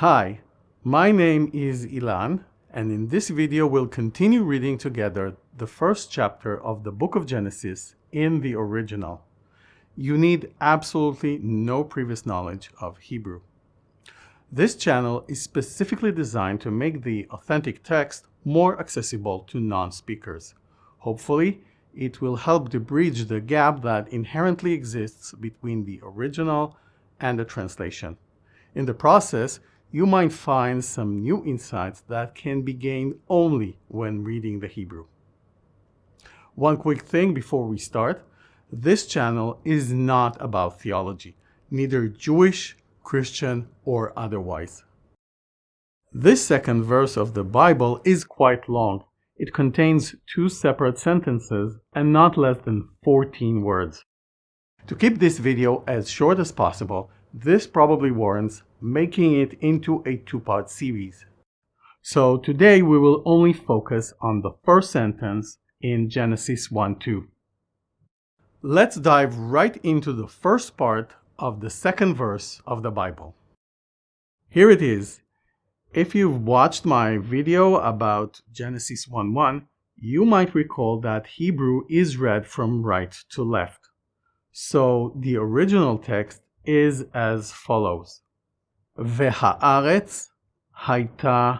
Hi, my name is Ilan, and in this video we'll continue reading together the first chapter of the book of Genesis in the original. You need absolutely no previous knowledge of Hebrew. This channel is specifically designed to make the authentic text more accessible to non-speakers. Hopefully, it will help to bridge the gap that inherently exists between the original and the translation. In the process, you might find some new insights that can be gained only when reading the Hebrew. One quick thing before we start, this channel is not about theology, neither Jewish, Christian, or otherwise. This second verse of the Bible is quite long. It contains 2 separate sentences and not less than 14 words. To keep this video as short as possible, this probably warrants making it into a 2-part series. So today we will only focus on the first sentence in Genesis 1:2. Let's dive right into the first part of the second verse of the Bible. Here it is. If you've watched my video about Genesis 1:1, you might recall that Hebrew is read from right to left. So the original text is as follows: והארץ הייתה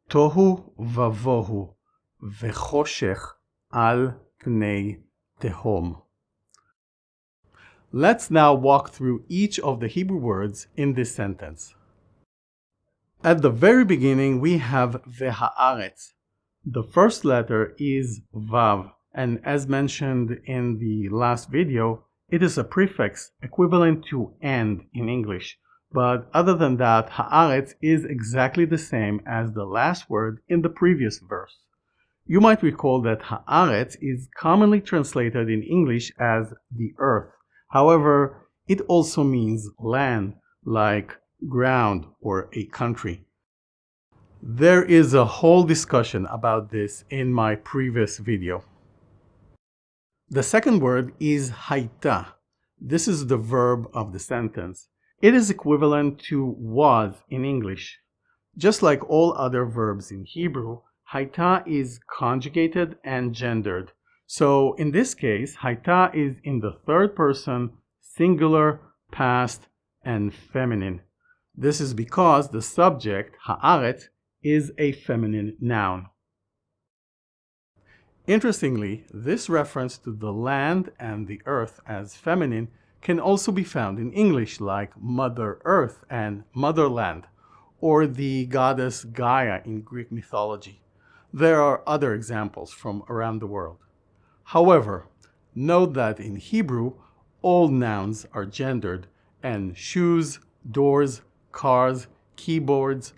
תוהו ובוהו וחושך על פני תהום. Let's now walk through each of the Hebrew words in this sentence. At the very beginning, we have והארץ. The first letter is vav, and as mentioned in the last video, it is a prefix equivalent to and in English, but other than that, haaretz is exactly the same as the last word in the previous verse. You might recall that haaretz is commonly translated in English as the earth. However, it also means land, like ground or a country. There is a whole discussion about this in my previous video. The second word is hayta. This is the verb of the sentence. It is equivalent to was in English. Just like all other verbs in Hebrew, hayta is conjugated and gendered. So in this case, hayta is in the third person, singular, past, and feminine. This is because the subject, haaretz, is a feminine noun. Interestingly, this reference to the land and the earth as feminine can also be found in English, like Mother Earth and Motherland, or the goddess Gaia in Greek mythology. There are other examples from around the world. However, note that in Hebrew, all nouns are gendered, and shoes, doors, cars, keyboards,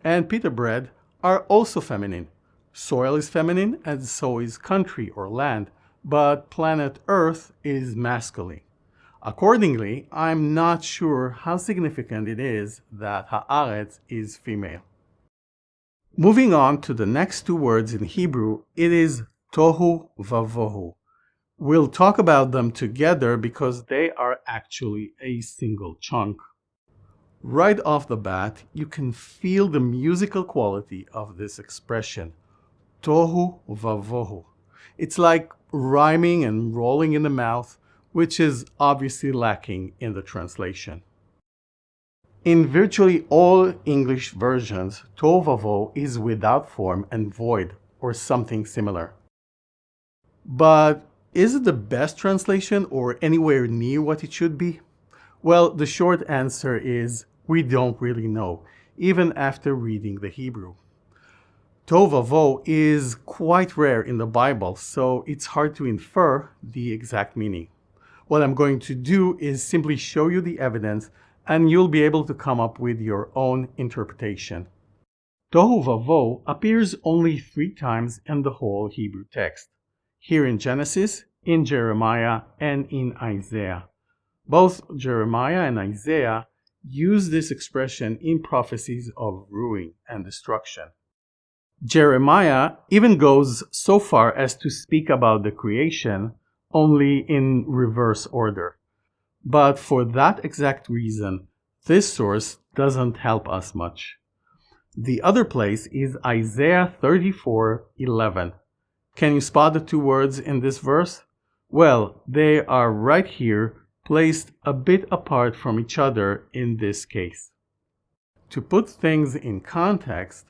and pita bread are also feminine. Soil is feminine, and so is country or land, but planet Earth is masculine. Accordingly, I'm not sure how significant it is that haaretz is female. Moving on to the next 2 words in Hebrew, it is tohu VaVohoo. We'll talk about them together because they are actually a single chunk. Right off the bat, you can feel the musical quality of this expression. Tohu VaVohoo. It's like rhyming and rolling in the mouth, which is obviously lacking in the translation. In virtually all English versions, Tohu VaVohoo is without form and void, or something similar. But is it the best translation or anywhere near what it should be? Well, the short answer is we don't really know, even after reading the Hebrew. Tohu VaVohoo is quite rare in the Bible, so it's hard to infer the exact meaning. What I'm going to do is simply show you the evidence, and you'll be able to come up with your own interpretation. Tohu VaVohoo appears only 3 times in the whole Hebrew text. Here in Genesis, in Jeremiah, and in Isaiah. Both Jeremiah and Isaiah use this expression in prophecies of ruin and destruction. Jeremiah even goes so far as to speak about the creation, only in reverse order. But for that exact reason, this source doesn't help us much. The other place is Isaiah 34:11. Can you spot the two words in this verse? Well, they are right here, placed a bit apart from each other in this case. To put things in context,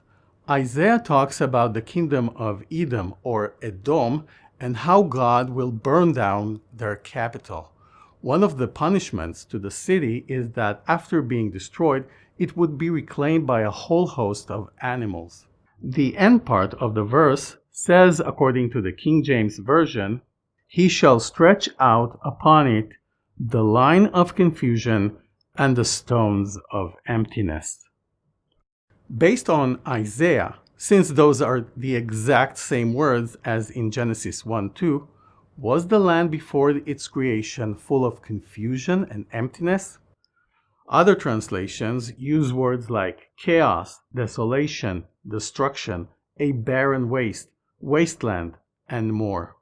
Isaiah talks about the kingdom of Edom or Edom and how God will burn down their capital. One of the punishments to the city is that after being destroyed, it would be reclaimed by a whole host of animals. The end part of the verse says, according to the King James Version, "He shall stretch out upon it the line of confusion and the stones of emptiness." Based on Isaiah, since those are the exact same words as in Genesis 1:2, was the land before its creation full of confusion and emptiness? Other translations use words like chaos, desolation, destruction, a barren waste, wasteland, and more.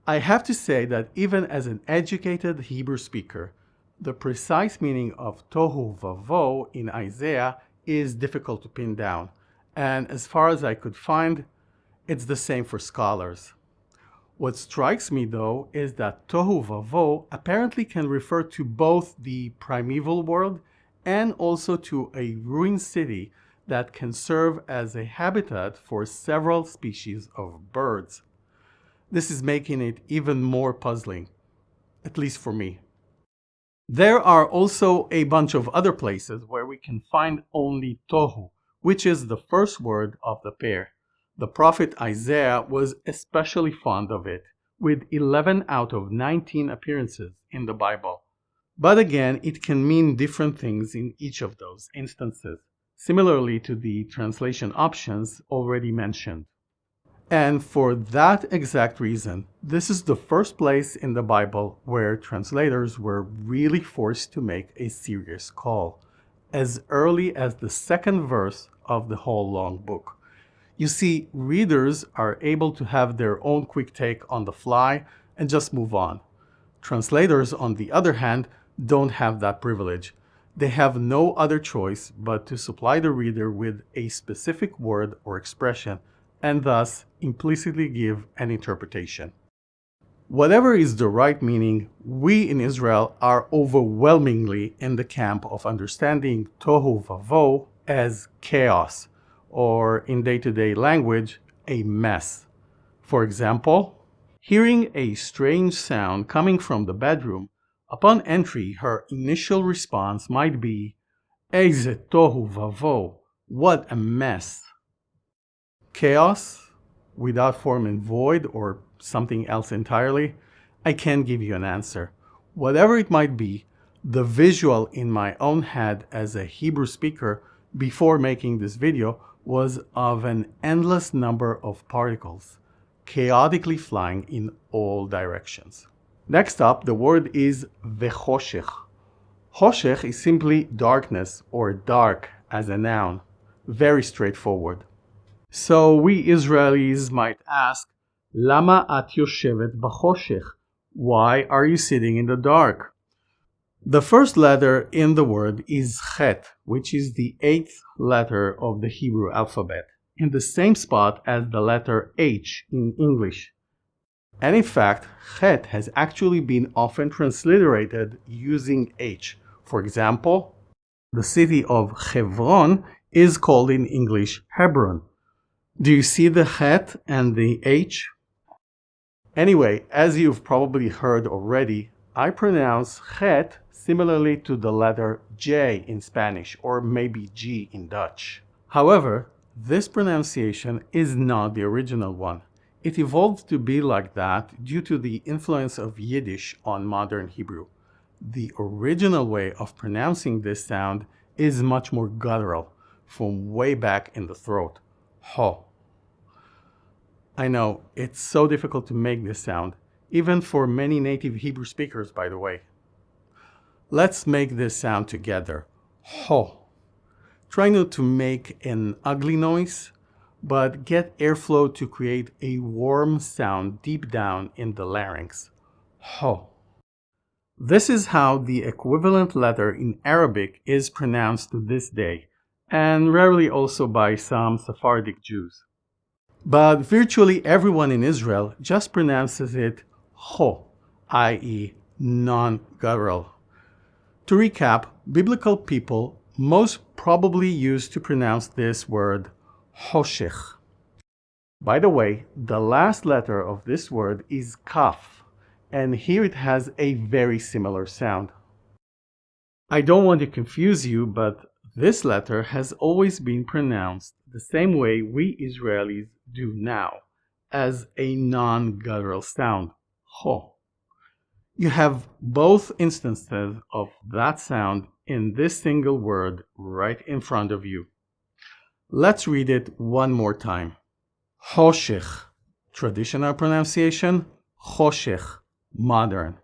I have to say that even as an educated Hebrew speaker, the precise meaning of Tohoo VaVohoo in Isaiah is difficult to pin down, and as far as I could find, it's the same for scholars. What strikes me though is that Tohoo VaVohoo apparently can refer to both the primeval world and also to a ruined city that can serve as a habitat for several species of birds. This is making it even more puzzling, at least for me. There are also a bunch of other places where we can find only Tohu, which is the first word of the pair. The prophet Isaiah was especially fond of it, with 11 out of 19 appearances in the Bible. But again, it can mean different things in each of those instances, similarly to the translation options already mentioned. And for that exact reason, this is the first place in the Bible where translators were really forced to make a serious call, as early as the second verse of the whole long book. You see, readers are able to have their own quick take on the fly and just move on. Translators, on the other hand, don't have that privilege. They have no other choice but to supply the reader with a specific word or expression, and thus implicitly give an interpretation. Whatever is the right meaning, we in Israel are overwhelmingly in the camp of understanding Tohu VaVohoo as chaos, or in day-to-day language, a mess. For example, hearing a strange sound coming from the bedroom, upon entry her initial response might be, "Eize Tohu VaVohoo, what a mess." Chaos, without form and void, or something else entirely, I can't give you an answer. Whatever it might be, the visual in my own head as a Hebrew speaker before making this video was of an endless number of particles, chaotically flying in all directions. Next up, the word is Khoshekh. Khoshekh is simply darkness or dark as a noun. Very straightforward. So we Israelis might ask, Lama at yoshevet b'choshech? Why are you sitting in the dark? The first letter in the word is Chet, which is the 8th letter of the Hebrew alphabet, in the same spot as the letter H in English. And in fact, Chet has actually been often transliterated using H. For example, the city of Hebron is called in English Hebron. Do you see the Het and the H? Anyway, as you've probably heard already, I pronounce Het similarly to the letter J in Spanish, or maybe G in Dutch. However, this pronunciation is not the original one. It evolved to be like that due to the influence of Yiddish on modern Hebrew. The original way of pronouncing this sound is much more guttural, from way back in the throat. Ho. I know, it's so difficult to make this sound, even for many native Hebrew speakers, by the way. Let's make this sound together. Ho. Try not to make an ugly noise, but get airflow to create a warm sound deep down in the larynx. Ho. This is how the equivalent letter in Arabic is pronounced to this day, and rarely also by some Sephardic Jews. But virtually everyone in Israel just pronounces it ho, i.e. non-guttural. To recap, biblical people most probably used to pronounce this word Khoshekh. By the way, the last letter of this word is kaf, and here it has a very similar sound. I don't want to confuse you, but this letter has always been pronounced the same way we Israelis do now, as a non-guttural sound, ho. You have both instances of that sound in this single word right in front of you. Let's read it one more time. Khoshekh, traditional pronunciation, Khoshekh, modern.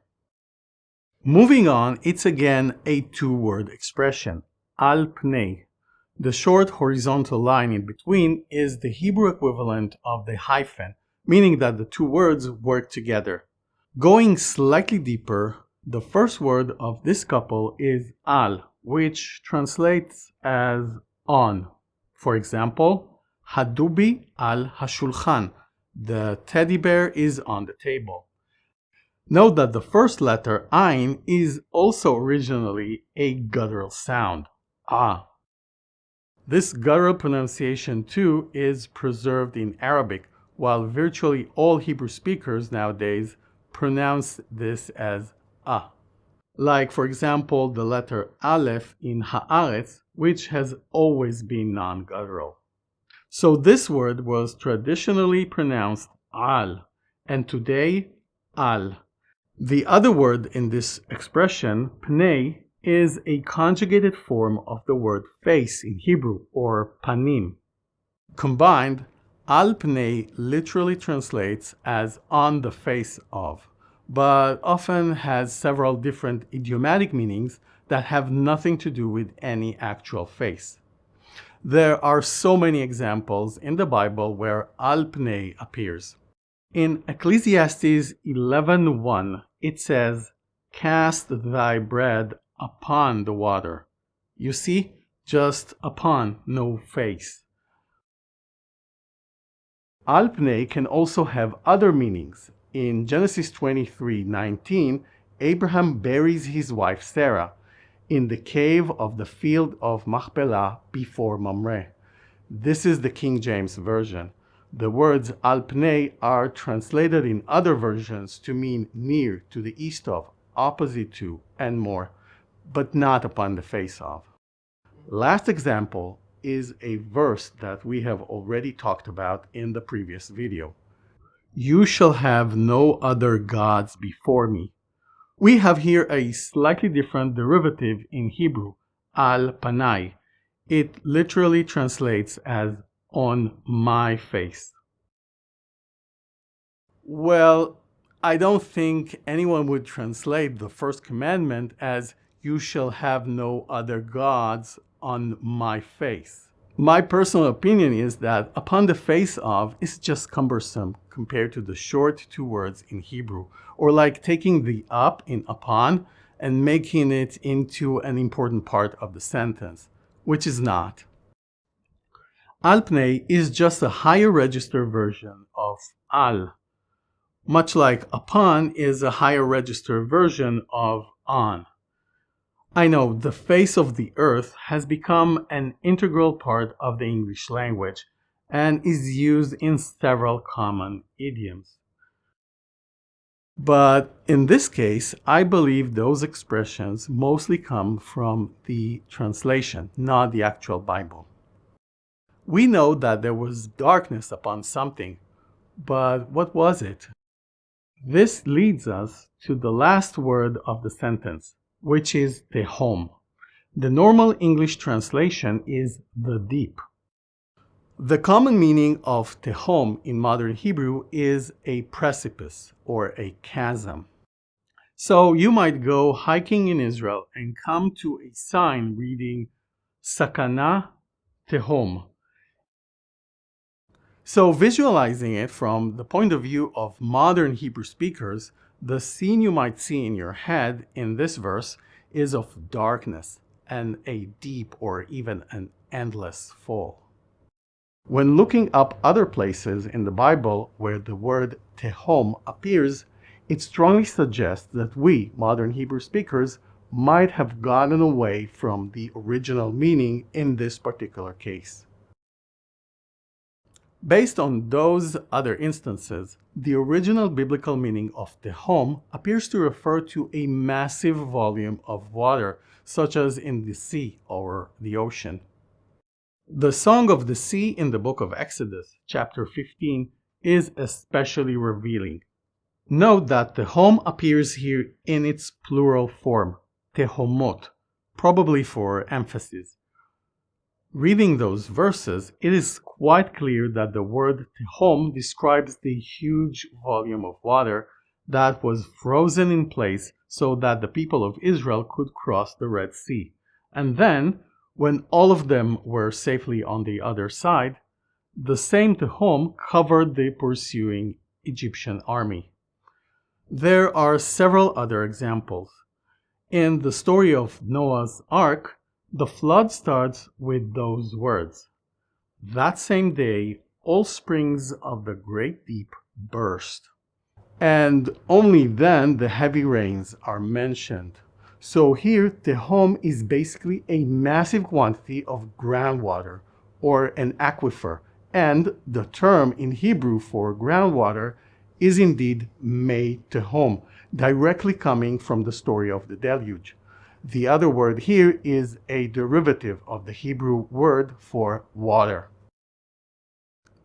Moving on, it's again a two-word expression, al pnei. The short horizontal line in between is the Hebrew equivalent of the hyphen, meaning that the two words work together. Going slightly deeper, the first word of this couple is al, which translates as on. For example, hadubi al hashulchan, the teddy bear is on the table. Note that the first letter ayin is also originally a guttural sound, ah. This guttural pronunciation too is preserved in Arabic, while virtually all Hebrew speakers nowadays pronounce this as ah. Like, for example, the letter aleph in haaretz, which has always been non-guttural. So this word was traditionally pronounced al, and today al. The other word in this expression, pnei, is a conjugated form of the word face in Hebrew, or panim. Combined, al pnei literally translates as on the face of, but often has several different idiomatic meanings that have nothing to do with any actual face. There are so many examples in the Bible where al pnei appears. In Ecclesiastes 11:1, it says, "Cast thy bread upon the water." You see, just upon, no face. Al pnei can also have other meanings. In Genesis 23:19, Abraham buries his wife Sarah in the cave of the field of Machpelah before Mamre. This is the King James Version. The words al pnei are translated in other versions to mean near, to the east of, opposite to, and more, but not upon the face of. Last example is a verse that we have already talked about in the previous video. You shall have no other gods before me. We have here a slightly different derivative in Hebrew, al panai. It literally translates as on my face. Well, I don't think anyone would translate the first commandment as you shall have no other gods on my face. My personal opinion is that upon the face of is just cumbersome compared to the short two words in Hebrew, or like taking the up in upon and making it into an important part of the sentence, which is not. Al pnei is just a higher register version of al, much like upon is a higher register version of on. I know the face of the earth has become an integral part of the English language and is used in several common idioms. But in this case, I believe those expressions mostly come from the translation, not the actual Bible. We know that there was darkness upon something, but what was it? This leads us to the last word of the sentence, which is Tehom. The normal English translation is the deep. The common meaning of Tehom in modern Hebrew is a precipice or a chasm. So you might go hiking in Israel and come to a sign reading Sakana Tehom. So visualizing it from the point of view of modern Hebrew speakers, the scene you might see in your head in this verse is of darkness and a deep or even an endless fall. When looking up other places in the Bible where the word Tehom appears, it strongly suggests that we, modern Hebrew speakers, might have gotten away from the original meaning in this particular case. Based on those other instances, the original biblical meaning of Tehom appears to refer to a massive volume of water, such as in the sea or the ocean. The Song of the Sea in the book of Exodus, chapter 15, is especially revealing. Note that Tehom appears here in its plural form, Tehomot, probably for emphasis. Reading those verses, it is quite clear that the word Tehom describes the huge volume of water that was frozen in place so that the people of Israel could cross the Red Sea. And then, when all of them were safely on the other side, the same Tehom covered the pursuing Egyptian army. There are several other examples. In the story of Noah's Ark, the flood starts with those words. That same day, all springs of the great deep burst. And only then the heavy rains are mentioned. So here, Tehom is basically a massive quantity of groundwater, or an aquifer, and the term in Hebrew for groundwater is indeed Mei Tehom, directly coming from the story of the deluge. The other word here is a derivative of the Hebrew word for water.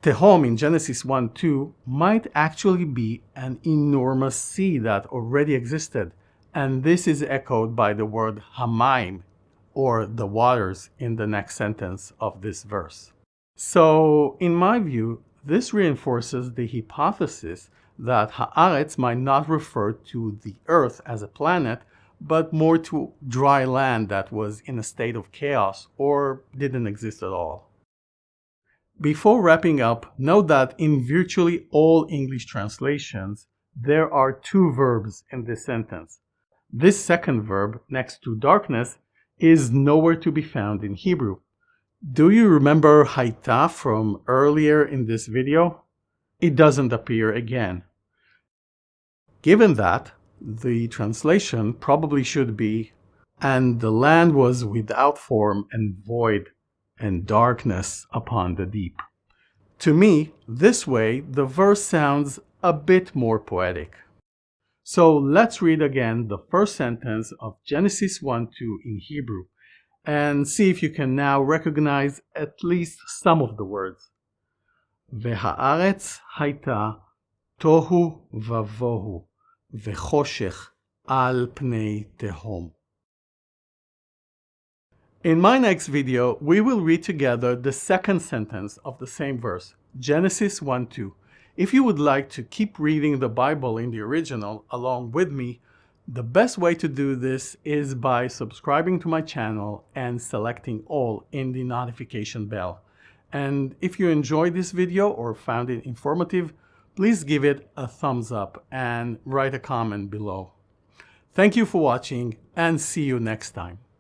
Tehom in Genesis 1:2 might actually be an enormous sea that already existed, and this is echoed by the word Hamayim, or the waters, in the next sentence of this verse. So, in my view, this reinforces the hypothesis that Haaretz might not refer to the earth as a planet, but more to dry land that was in a state of chaos or didn't exist at all. Before wrapping up, note that in virtually all English translations, there are two verbs in this sentence. This second verb, next to darkness, is nowhere to be found in Hebrew. Do you remember Haita from earlier in this video? It doesn't appear again. Given that, the translation probably should be, and the land was without form and void, and darkness upon the deep. To me, this way, the verse sounds a bit more poetic. So let's read again the first sentence of Genesis 1:2 in Hebrew, and see if you can now recognize at least some of the words. והארץ הייתה תוהו ובוהו, וחושך על פני תהום. In my next video, we will read together the second sentence of the same verse, Genesis 1:2. If you would like to keep reading the Bible in the original along with me, the best way to do this is by subscribing to my channel and selecting all in the notification bell. And if you enjoyed this video or found it informative, please give it a thumbs up and write a comment below. Thank you for watching, and see you next time.